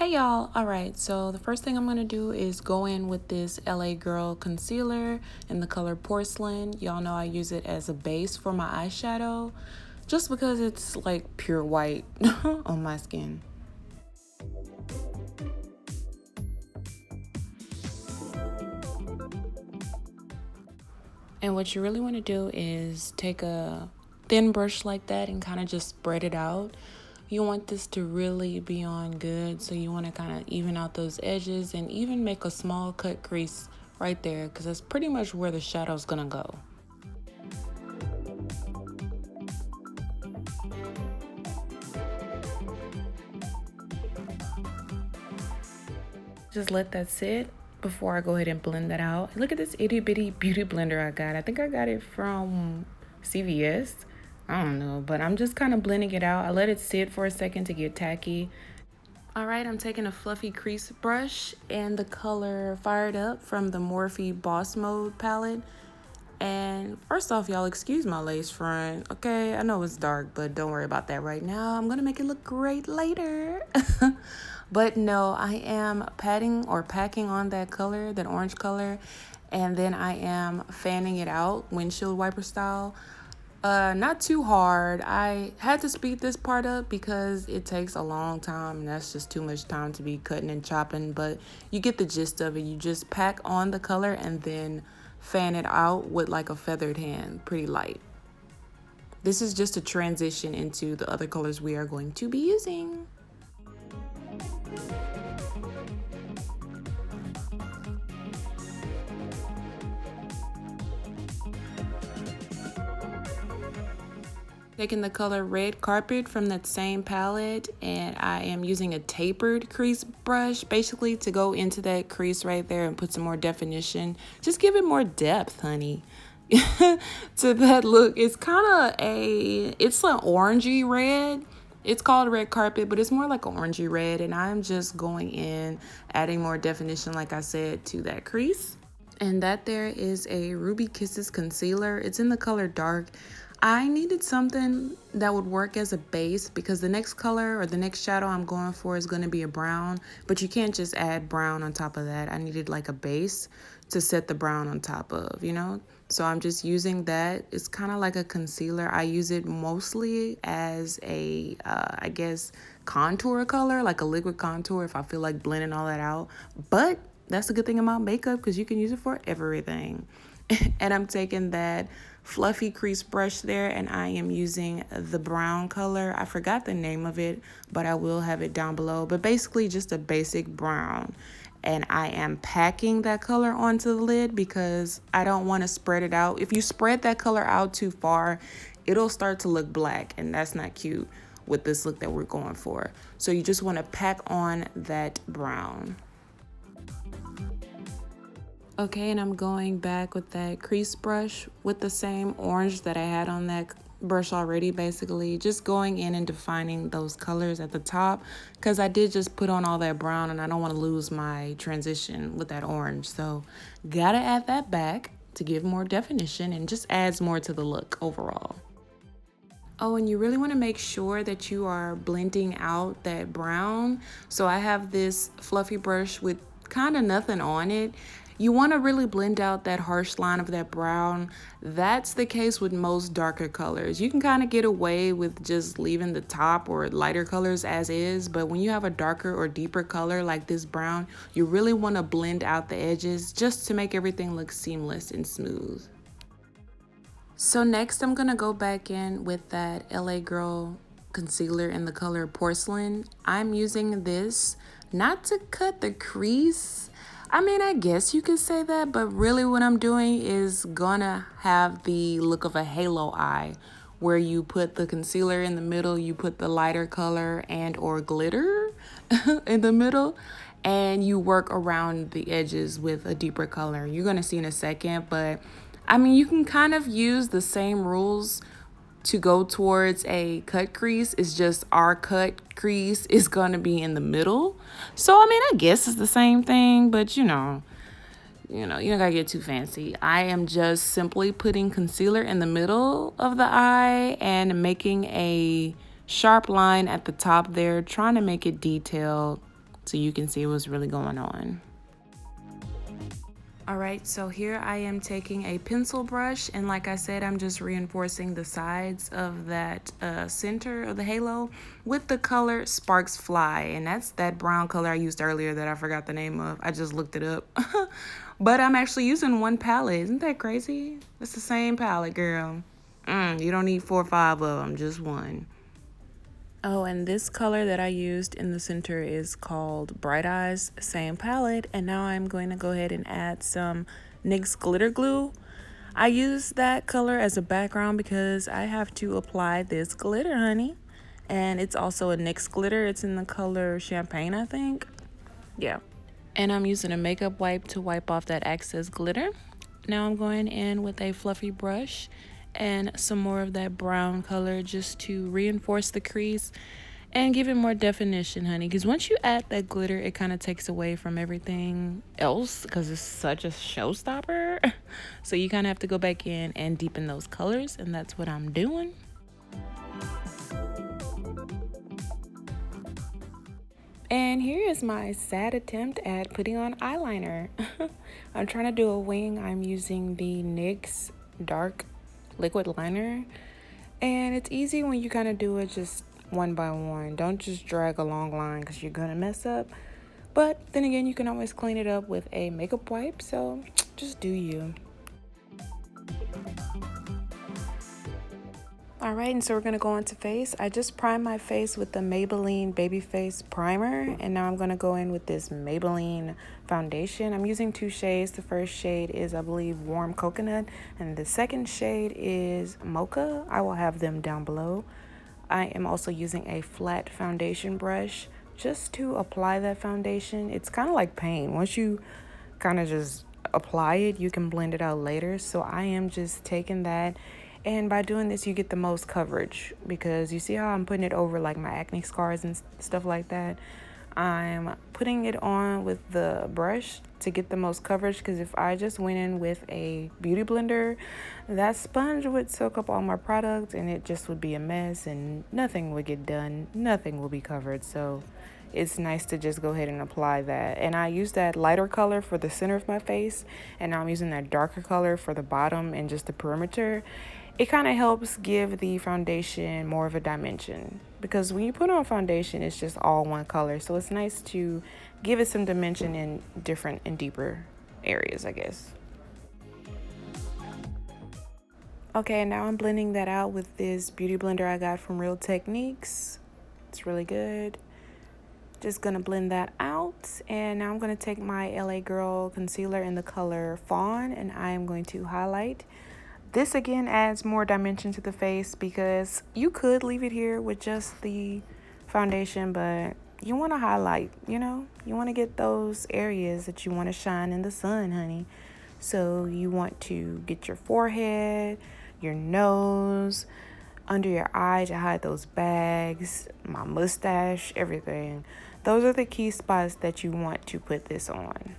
Hey y'all, alright, so the first thing I'm going to do is go in with this LA Girl concealer in the color Porcelain. Y'all know I use it as a base for my eyeshadow just because it's like pure white on my skin. And what you really want to do is take a thin brush like that and kind of just spread it out. You want this to really be on good, so you want to kind of even out those edges and even make a small cut crease right there because that's pretty much where the shadow's gonna go. Just let that sit before I go ahead and blend that out. Look at this itty bitty beauty blender I got. I think I got it from CVS. I don't know, but I'm just kind of blending it out. I let it sit for a second to get tacky. All right, I'm taking a fluffy crease brush and the color Fired Up from the Morphe Boss Mode palette. And first off, y'all, excuse my lace front. Okay, I know it's dark, but don't worry about that right now. I'm gonna make it look great later. But no, I am patting or packing on that color, that orange color, and then I am fanning it out, windshield wiper style. Not too hard. I had to speed this part up because it takes a long time and that's just too much time to be cutting and chopping, but you get the gist of it. You just pack on the color and then fan it out with like a feathered hand, pretty light. This is just a transition into the other colors we are going to be using. Taking the color Red Carpet from that same palette, and I am using a tapered crease brush basically to go into that crease right there and put some more definition. Just give it more depth, honey. To that look. It's kind of it's an orangey red. It's called Red Carpet, but it's more like an orangey red, and I'm just going in, adding more definition, like I said, to that crease. And that there is a Ruby Kisses concealer. It's in the color Dark. I needed something that would work as a base because the next color or the next shadow I'm going for is going to be a brown, but you can't just add brown on top of that. I needed like a base to set the brown on top of, you know? So I'm just using that. It's kind of like a concealer. I use it mostly as a, I guess, contour color, like a liquid contour if I feel like blending all that out. But that's a good thing about makeup because you can use it for everything. And I'm taking that fluffy crease brush there and I am using the brown color. I forgot the name of it, but I will have it down below. But basically just a basic brown. And I am packing that color onto the lid because I don't want to spread it out. If you spread that color out too far, it'll start to look black, and that's not cute with this look that we're going for. So you just want to pack on that brown. Okay, and I'm going back with that crease brush with the same orange that I had on that brush already, basically. Just going in and defining those colors at the top because I did just put on all that brown and I don't want to lose my transition with that orange. So gotta add that back to give more definition and just adds more to the look overall. Oh, and you really want to make sure that you are blending out that brown. So I have this fluffy brush with kind of nothing on it. You want to really blend out that harsh line of that brown. That's the case with most darker colors. You can kind of get away with just leaving the top or lighter colors as is, but when you have a darker or deeper color like this brown, you really want to blend out the edges just to make everything look seamless and smooth. So next I'm gonna go back in with that LA Girl concealer in the color Porcelain. I'm using this not to cut the crease. I mean, I guess you could say that, but really what I'm doing is gonna have the look of a halo eye where you put the concealer in the middle, you put the lighter color and or glitter in the middle, and you work around the edges with a deeper color. You're gonna see in a second, but I mean, you can kind of use the same rules to go towards a cut crease. It's just our cut crease is going to be in the middle. So, I mean, I guess it's the same thing, but you don't gotta get too fancy. I am just simply putting concealer in the middle of the eye and making a sharp line at the top there, trying to make it detailed so you can see what's really going on. Alright, so here I am taking a pencil brush, and like I said, I'm just reinforcing the sides of that center of the halo with the color Sparks Fly, and that's that brown color I used earlier that I forgot the name of. I just looked it up. But I'm actually using one palette. Isn't that crazy? It's the same palette, girl. You don't need 4 or 5 of them, just one. Oh, and this color that I used in the center is called Bright Eyes, same palette. And now I'm going to go ahead and add some NYX Glitter Glue. I use that color as a background because I have to apply this glitter, honey. And it's also a NYX glitter. It's in the color Champagne, I think. Yeah. And I'm using a makeup wipe to wipe off that excess glitter. Now I'm going in with a fluffy brush and some more of that brown color just to reinforce the crease and give it more definition, honey, because once you add that glitter, it kind of takes away from everything else because it's such a showstopper. So you kind of have to go back in and deepen those colors, and that's what I'm doing. And here is my sad attempt at putting on eyeliner. I'm trying to do a wing. I'm using the NYX Dark Liquid Liner, and it's easy when you kind of do it just one by one. Don't just drag a long line because you're gonna mess up, but then again, you can always clean it up with a makeup wipe, so just do you. Alright, and so we're gonna go into face. I just primed my face with the Maybelline Baby Face Primer, and now I'm gonna go in with this Maybelline foundation. I'm using 2 shades. The first shade is, I believe, Warm Coconut, and the second shade is Mocha. I will have them down below. I am also using a flat foundation brush just to apply that foundation. It's kind of like paint. Once you kind of just apply it, you can blend it out later. So I am just taking that, and by doing this, you get the most coverage, because you see how I'm putting it over like my acne scars and stuff like that. I'm putting it on with the brush to get the most coverage, because if I just went in with a beauty blender, that sponge would soak up all my product and it just would be a mess and nothing would get done. Nothing will be covered. So it's nice to just go ahead and apply that. And I use that lighter color for the center of my face, and now I'm using that darker color for the bottom and just the perimeter. It kind of helps give the foundation more of a dimension, because when you put on foundation, it's just all one color. So it's nice to give it some dimension in different and deeper areas, I guess. Okay, now I'm blending that out with this beauty blender I got from Real Techniques. It's really good. Just gonna blend that out, and now I'm gonna take my LA Girl concealer in the color Fawn, and I am going to highlight. This again adds more dimension to the face, because you could leave it here with just the foundation, but you want to highlight, you know, you want to get those areas that you want to shine in the sun, honey. So you want to get your forehead, your nose, under your eye to hide those bags, my mustache, everything. Those are the key spots that you want to put this on.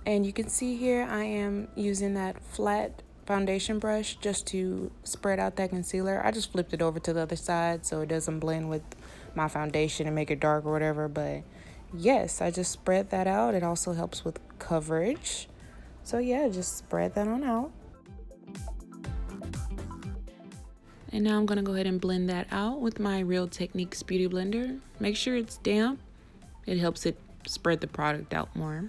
And you can see here I am using that flat foundation brush just to spread out that concealer. I just flipped it over to the other side so it doesn't blend with my foundation and make it dark or whatever. But yes, I just spread that out. It also helps with coverage. So yeah, just spread that on out. And now I'm going to go ahead and blend that out with my Real Techniques Beauty Blender. Make sure it's damp. It helps it spread the product out more.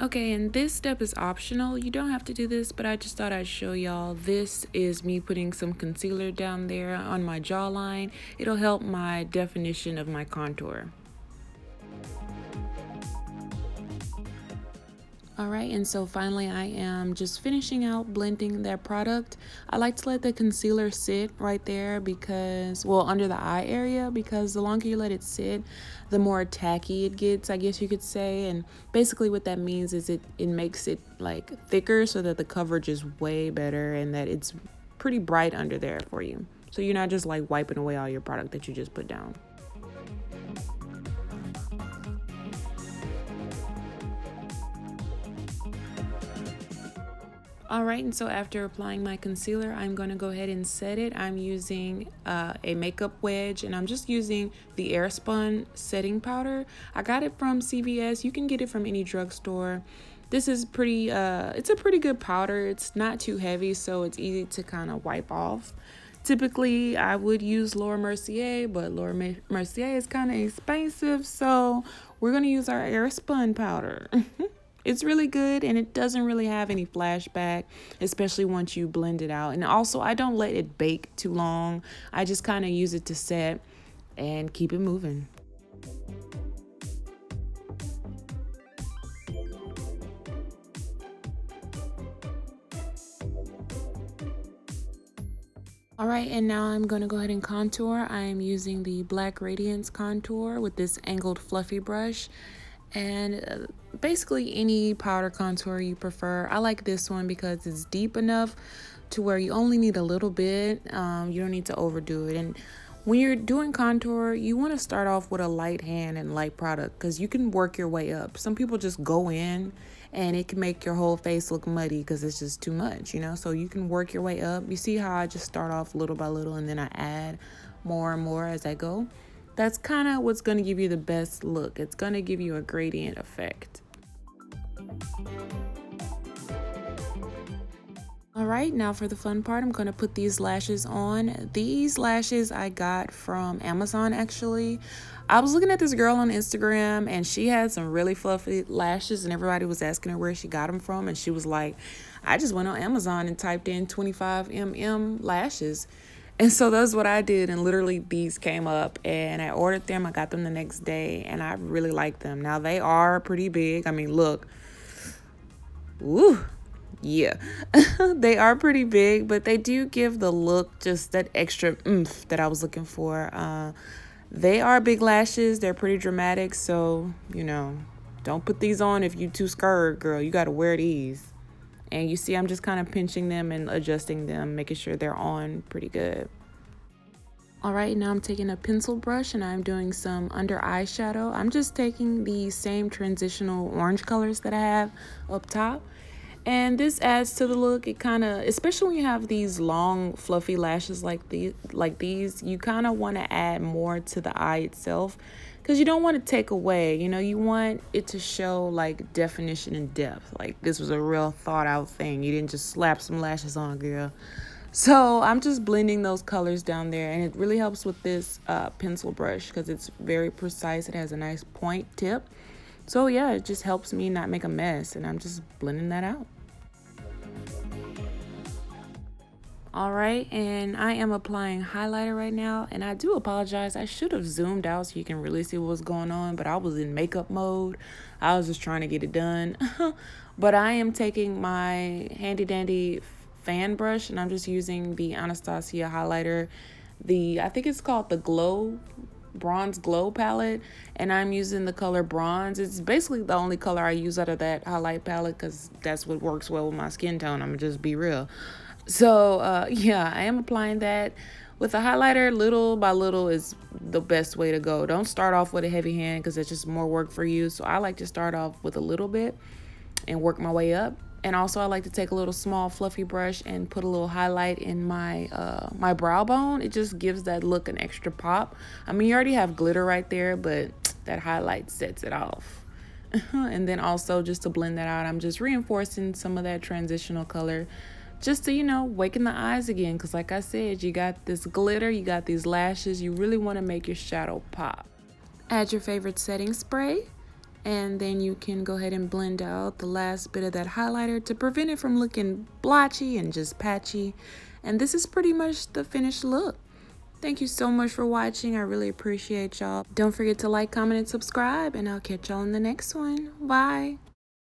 Okay, and this step is optional. You don't have to do this, but I just thought I'd show y'all. This is me putting some concealer down there on my jawline. It'll help my definition of my contour. Alright, and so finally I am just finishing out blending that product. I like to let the concealer sit right there because, well, under the eye area, because the longer you let it sit, the more tacky it gets, I guess you could say. And basically what that means is it makes it like thicker so that the coverage is way better and that it's pretty bright under there for you. so you're not just like wiping away all your product that you just put down. Alright, and so after applying my concealer, I'm going to go ahead and set it. I'm using a makeup wedge, and I'm just using the Airspun setting powder. I got it from CVS. You can get it from any drugstore. This is pretty, it's a pretty good powder. It's not too heavy, so it's easy to kind of wipe off. Typically, I would use Laura Mercier, but Laura Mercier is kind of expensive, so we're going to use our Airspun powder. It's really good, and it doesn't really have any flashback, especially once you blend it out. And also, I don't let it bake too long. I just kind of use it to set and keep it moving. All right, and now I'm going to go ahead and contour. I am using the Black Radiance contour with this angled fluffy brush. And basically any powder contour you prefer. I like this one because it's deep enough to where you only need a little bit. You don't need to overdo it. And when you're doing contour, you want to start off with a light hand and light product because you can work your way up. Some people just go in and it can make your whole face look muddy because it's just too much, you know? So you can work your way up. You see how I just start off little by little and then I add more and more as I go? That's kind of what's going to give you the best look. It's going to give you a gradient effect. All right, now for the fun part, I'm going to put these lashes on. These lashes I got from Amazon, actually. I was looking at this girl on Instagram, and she had some really fluffy lashes, and everybody was asking her where she got them from, and she was like, I just went on Amazon and typed in 25mm lashes. And so that's what I did, and literally these came up, and I ordered them. I got them the next day, and I really like them. Now, they are pretty big. I mean, look. Woo. Yeah. They are pretty big, but they do give the look just that extra oomph that I was looking for. They are big lashes. They're pretty dramatic, so, you know, don't put these on if you're too scared, girl. You got to wear these. And you see I'm just kind of pinching them and adjusting them, making sure they're on pretty good. All right, now I'm taking a pencil brush and I'm doing some under eye shadow. I'm just taking the same transitional orange colors that I have up top. And this adds to the look. It kind of, especially when you have these long fluffy lashes like these, you kind of want to add more to the eye itself. Because you don't want to take away, you know, you want it to show like definition and depth. Like this was a real thought out thing. You didn't just slap some lashes on, girl. So I'm just blending those colors down there. And it really helps with this pencil brush because it's very precise. It has a nice point tip. So yeah, it just helps me not make a mess. And I'm just blending that out. All right, and I am applying highlighter right now, and I do apologize. I should have zoomed out so you can really see what's going on, but I was in makeup mode. I was just trying to get it done. But I am taking my handy dandy fan brush, and I'm just using the Anastasia highlighter. I think it's called the Bronze Glow palette, and I'm using the color bronze. It's basically the only color I use out of that highlight palette because that's what works well with my skin tone. I'm gonna just be real. So yeah, I am applying that with a highlighter. Little by little is the best way to go. Don't start off with a heavy hand because it's just more work for you. So I like to start off with a little bit and work my way up. And also I like to take a little small fluffy brush and put a little highlight in my my brow bone. It just gives that look an extra pop. I mean, you already have glitter right there, but that highlight sets it off. And then also just to blend that out, I'm just reinforcing some of that transitional color just to, you know, waken the eyes again. Because like I said, you got this glitter, you got these lashes. You really want to make your shadow pop. Add your favorite setting spray. And then you can go ahead and blend out the last bit of that highlighter to prevent it from looking blotchy and just patchy. And this is pretty much the finished look. Thank you so much for watching. I really appreciate y'all. Don't forget to like, comment, and subscribe. And I'll catch y'all in the next one. Bye.